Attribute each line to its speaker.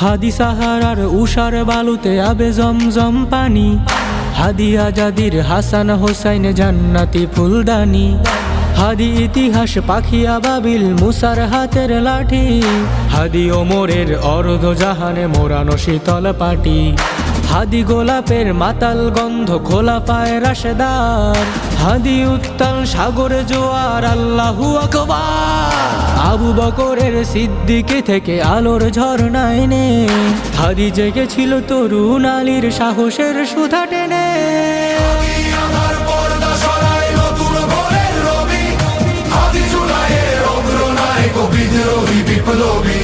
Speaker 1: হাদি সাহারার উষার বালুতে আবে জমজম পানি, হাদি আজাদির হাসান হোসাইন জান্নাতি ফুলদানি, হাদি ইতিহাস পাখি আবাবিল মুসার হাতের লাঠি, হাদি ওমরের অর্ধ জাহানে মোরানো শীতল পাটি, হাদি গোলাপের মাতাল গন্ধ খোলা পায় রাশেদার, হাদি উত্তাল সাগরে জোয়ার আল্লাহু আকবার। আবু বকরের সিদ্দিকে থেকে আলোর ঝরনায় নে, হাদি জেগেছিল তরুণ আলীর সাহসের সুধা টেনে।
Speaker 2: বিপ্লবী